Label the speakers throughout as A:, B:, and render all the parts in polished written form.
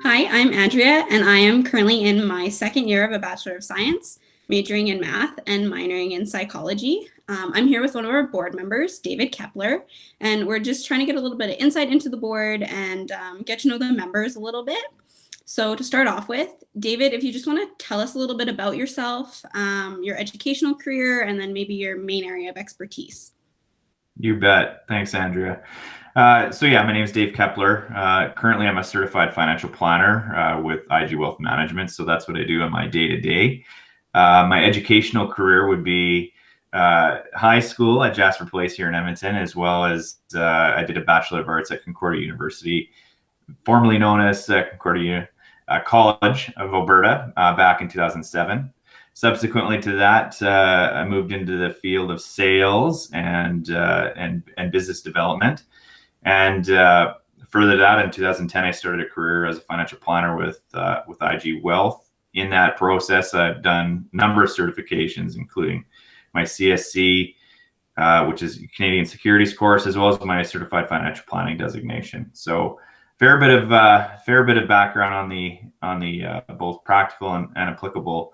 A: Hi, I'm Andrea, and I am currently in my second year of a Bachelor of Science, majoring in math and minoring in psychology. I'm here with one of our board members, David Keppler, and we're just trying to get a little bit of insight into the board and get to know the members a little bit. So to start off with, David, if you just want to tell us a little bit about yourself, your educational career, and then maybe your main area of expertise.
B: You bet. Thanks, Andrea. So yeah, my name is Dave Keppler. Currently, I'm a certified financial planner with IG Wealth Management. So that's what I do on my day-to-day. My educational career would be high school at Jasper Place here in Edmonton, as well as I did a Bachelor of Arts at Concordia University, formerly known as Concordia College of Alberta, back in 2007. Subsequently to that, I moved into the field of sales and business development. And further that, in 2010, I started a career as a financial planner with IG Wealth. In that process, I've done a number of certifications, including my CSC, which is Canadian Securities course, as well as my Certified Financial Planning designation. So fair bit of background on the both practical and applicable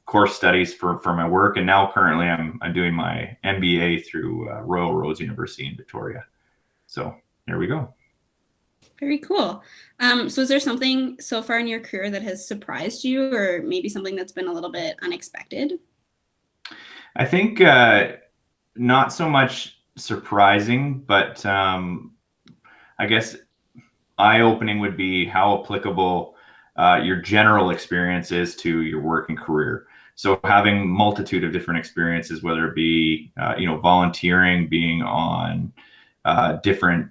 B: course studies for my work. And now currently I'm doing my MBA through Royal Roads University in Victoria. So there we go.
A: Very cool. So is there something so far in your career that has surprised you, or maybe something that's been a little bit unexpected?
B: I think not so much surprising, but I guess eye-opening would be how applicable your general experience is to your working career. So having multitude of different experiences, whether it be volunteering, being on different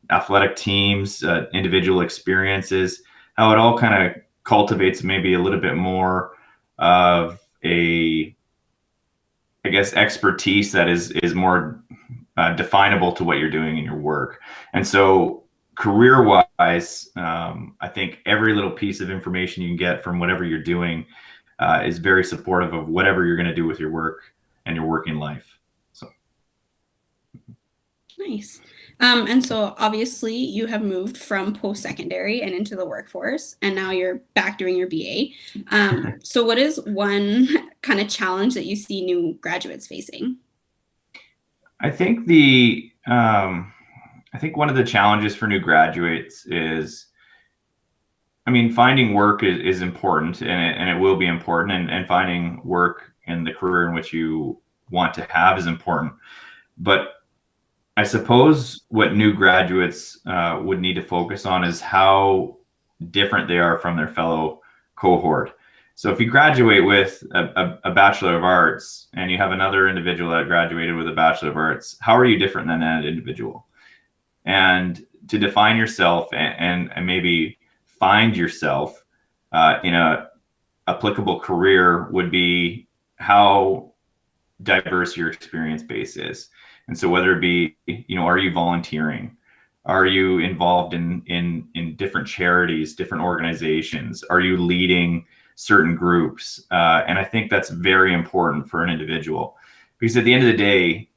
B: athletic teams, individual experiences, how it all kind of cultivates maybe a little bit more of a, I guess, expertise that is more definable to what you're doing in your work. And so career-wise, I think every little piece of information you can get from whatever you're doing is very supportive of whatever you're going to do with your work and your working life. So
A: Nice. And so obviously you have moved from post-secondary and into the workforce, and now you're back doing your BA. So what is one kind of challenge that you see new graduates facing?
B: I think one of the challenges for new graduates is, I mean, finding work is important, and it will be important, and finding work in the career in which you want to have is important. But I suppose what new graduates would need to focus on is how different they are from their fellow cohort. So if you graduate with a Bachelor of Arts and you have another individual that graduated with a Bachelor of Arts, how are you different than that individual? And to define yourself and maybe find yourself in a applicable career would be how diverse your experience base is. And so whether it be, are you volunteering? Are you involved in different charities, different organizations? Are you leading certain groups? And I think that's very important for an individual, because at the end of the day,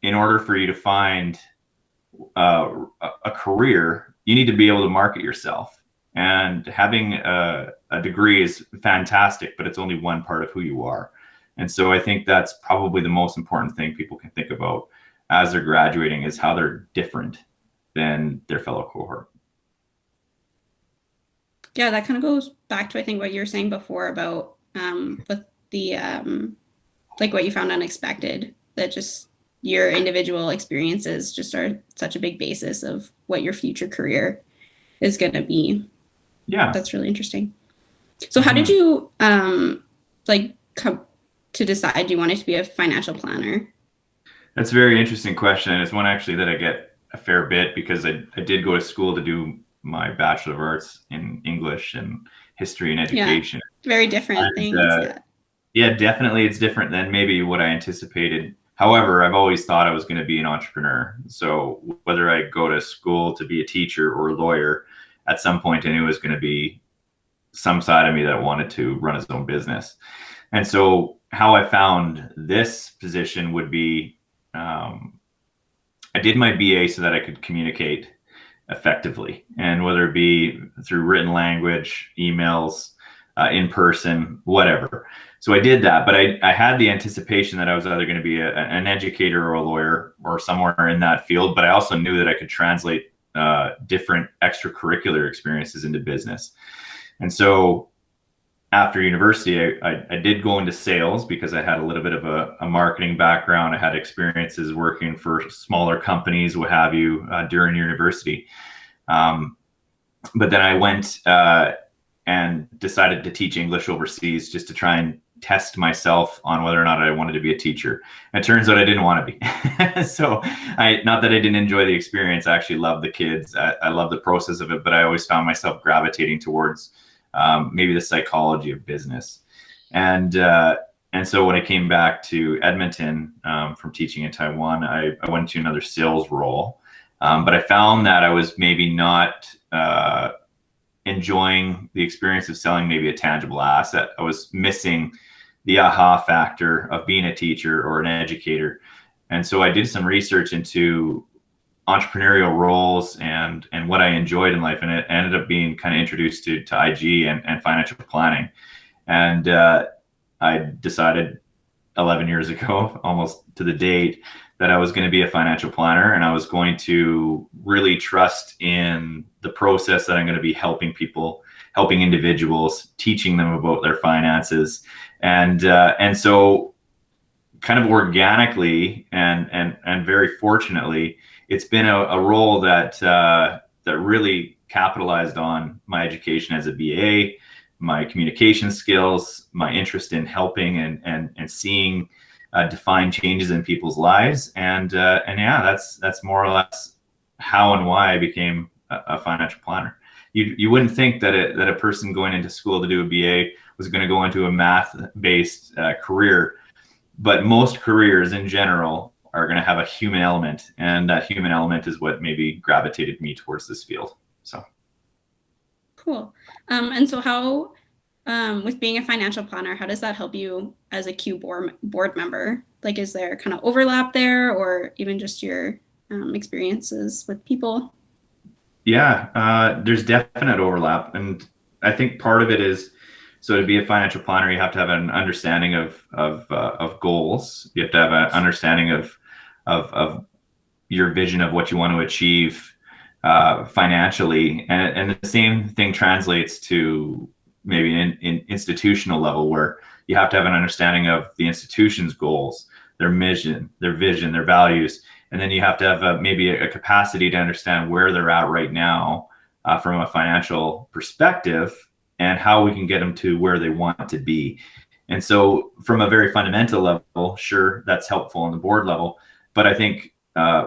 B: in order for you to find a career, you need to be able to market yourself. And having a degree is fantastic, but it's only one part of who you are. And so I think that's probably the most important thing people can think about as they're graduating, is how they're different than their fellow cohort.
A: Yeah, that kind of goes back to, I think, what you were saying before about with the like what you found unexpected, that just your individual experiences just are such a big basis of what your future career is going to be.
B: Yeah.
A: That's really interesting. So how did you like come to decide you wanted to be a financial planner?
B: That's a very interesting question. And it's one actually that I get a fair bit, because I did go to school to do my Bachelor of Arts in English and history and education.
A: Yeah, very different
B: And,
A: things.
B: yeah, definitely it's different than maybe what I anticipated. However, I've always thought I was going to be an entrepreneur. So whether I go to school to be a teacher or a lawyer, at some point I knew it was going to be some side of me that wanted to run his own business. And so how I found this position would be, I did my BA so that I could communicate effectively, and whether it be through written language, emails, in person, whatever. So I did that, but I had the anticipation that I was either going to be an educator or a lawyer or somewhere in that field, but I also knew that I could translate different extracurricular experiences into business. And so after university, I did go into sales because I had a little bit of a marketing background. I had experiences working for smaller companies, what have you, during university. But then I went and decided to teach English overseas just to try and test myself on whether or not I wanted to be a teacher. And it turns out I didn't want to be. So not that I didn't enjoy the experience. I actually loved the kids. I loved the process of it, but I always found myself gravitating towards maybe the psychology of business. And so when I came back to Edmonton from teaching in Taiwan, I went to another sales role. But I found that I was maybe not enjoying the experience of selling maybe a tangible asset. I was missing the aha factor of being a teacher or an educator. And so I did some research into entrepreneurial roles and what I enjoyed in life. And it ended up being kind of introduced to IG and financial planning. And I decided 11 years ago, almost to the date, that I was going to be a financial planner, and I was going to really trust in the process that I'm going to be helping people, helping individuals, teaching them about their finances. And so kind of organically and very fortunately, it's been a role that really capitalized on my education as a BA, my communication skills, my interest in helping and seeing defined changes in people's lives, and yeah, that's more or less how and why I became a financial planner. You wouldn't think that a person going into school to do a BA was going to go into a math-based career, but most careers in general are going to have a human element, and that human element is what maybe gravitated me towards this field. So
A: cool. And so how, with being a financial planner, how does that help you as a Q board member? Like, is there kind of overlap there, or even just your experiences with people?
B: Yeah, there's definite overlap, and I think part of it is, so to be a financial planner, you have to have an understanding of goals. You have to have an understanding of your vision of what you want to achieve financially, and the same thing translates to maybe in institutional level, where you have to have an understanding of the institution's goals, their mission, their vision, their values, and then you have to have maybe a capacity to understand where they're at right now from a financial perspective, and how we can get them to where they want to be. And so from a very fundamental level, sure, that's helpful on the board level, but I think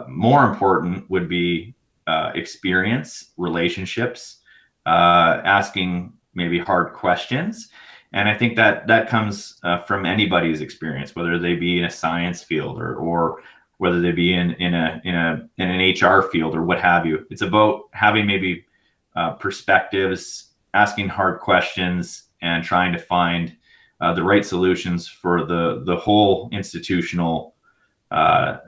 B: more important would be experience, relationships, asking maybe hard questions. And I think that comes from anybody's experience, whether they be in a science field or whether they be in an HR field or what have you. It's about having maybe perspectives, asking hard questions, and trying to find the right solutions for the whole institutional, I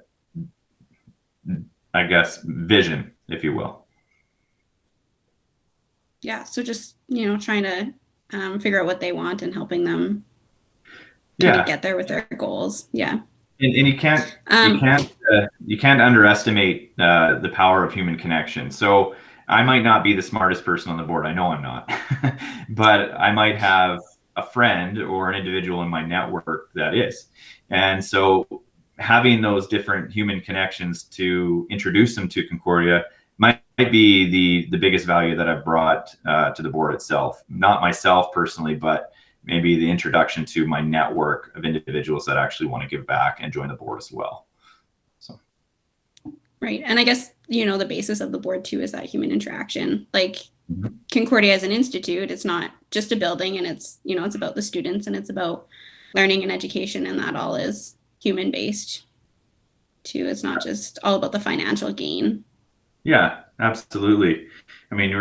B: guess, vision, if you will.
A: Yeah, so just, trying to figure out what they want and helping them kind of get there with their goals. Yeah.
B: And you can't underestimate the power of human connection. So I might not be the smartest person on the board. I know I'm not, but I might have a friend or an individual in my network that is. And so having those different human connections to introduce them to Concordia might be the biggest value that I've brought to the board itself. Not myself personally, but maybe the introduction to my network of individuals that actually want to give back and join the board as well. So.
A: Right. And I guess, the basis of the board too is that human interaction. Like Concordia as an institute, it's not just a building, and it's, it's about the students, and it's about learning and education, and that all is human based too. It's not just all about the financial gain.
B: Yeah, absolutely. I mean,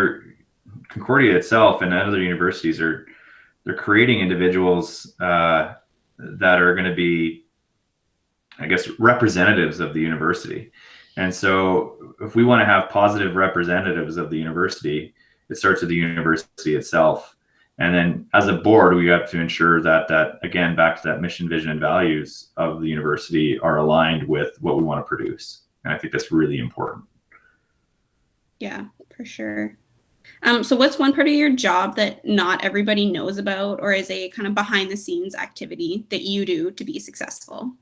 B: Concordia itself and other universities they're creating individuals that are going to be, I guess, representatives of the university. And so if we want to have positive representatives of the university, it starts with the university itself. And then as a board, we have to ensure that again, back to that mission, vision, and values of the university are aligned with what we want to produce. And I think that's really important.
A: Yeah, for sure. So what's one part of your job that not everybody knows about, or is a kind of behind the scenes activity that you do to be successful?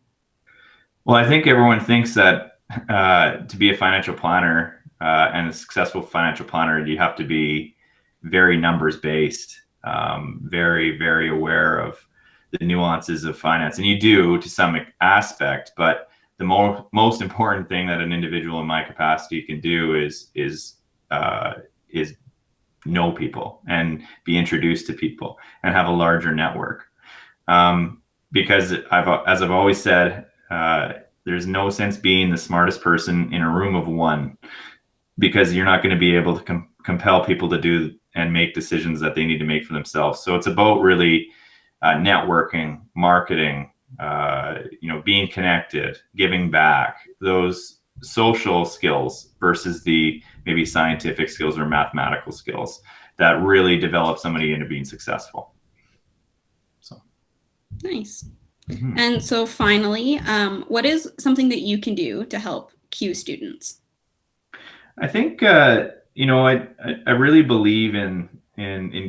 B: Well, I think everyone thinks that to be a financial planner and a successful financial planner, you have to be very numbers based, very, very aware of the nuances of finance. And you do to some aspect, but the most important thing that an individual in my capacity can do is know people and be introduced to people and have a larger network. Because as I've always said, there's no sense being the smartest person in a room of one, because you're not going to be able to compel people to do and make decisions that they need to make for themselves. So it's about really networking, marketing, being connected, giving back, those social skills versus the maybe scientific skills or mathematical skills that really develop somebody into being successful. So
A: nice. And so finally, what is something that you can do to help Q students?
B: I think I really believe in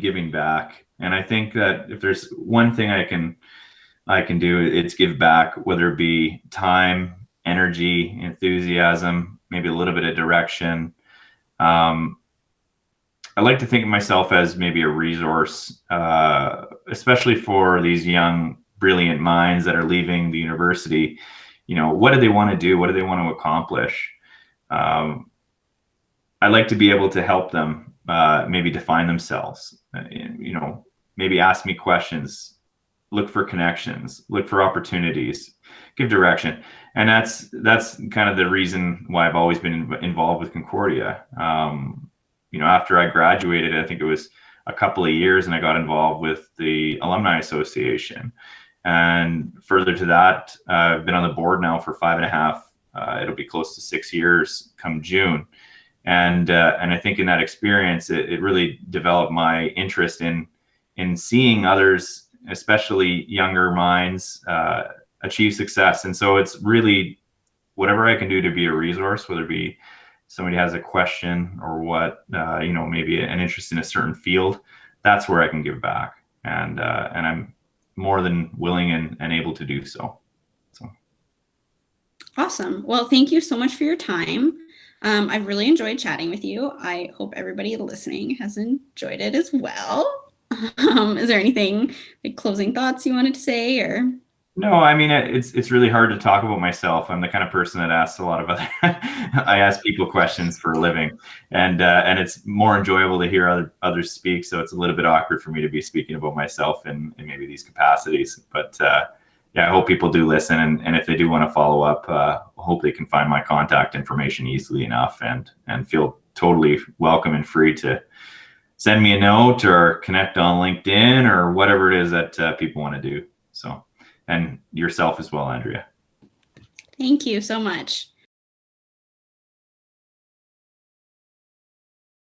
B: giving back, and I think that if there's one thing I can do, it's give back, whether it be time, energy, enthusiasm, maybe a little bit of direction. I like to think of myself as maybe a resource, especially for these young, brilliant minds that are leaving the university. What do they want to do? What do they want to accomplish? I like to be able to help them maybe define themselves, maybe ask me questions, look for connections, look for opportunities, give direction. And that's kind of the reason why I've always been involved with Concordia. After I graduated, I think it was a couple of years, and I got involved with the Alumni Association. And further to that, I've been on the board now for 5.5. It'll be close to 6 years come June. And I think in that experience, it really developed my interest in seeing others, especially younger minds, achieve success. And so it's really whatever I can do to be a resource, whether it be somebody has a question or what, maybe an interest in a certain field, that's where I can give back. And I'm more than willing and able to do so.
A: Awesome. Well, thank you so much for your time. I've really enjoyed chatting with you. I hope everybody listening has enjoyed it as well. Is there anything, like closing thoughts you wanted to say, or?
B: No, I mean, it's really hard to talk about myself. I'm the kind of person that asks a lot of other, I ask people questions for a living, and it's more enjoyable to hear others speak. So it's a little bit awkward for me to be speaking about myself in maybe these capacities. But yeah, I hope people do listen, and if they do want to follow up, I hope they can find my contact information easily enough, and feel totally welcome and free to send me a note or connect on LinkedIn or whatever it is that people want to do. So. And yourself as well, Andrea.
A: Thank you so much.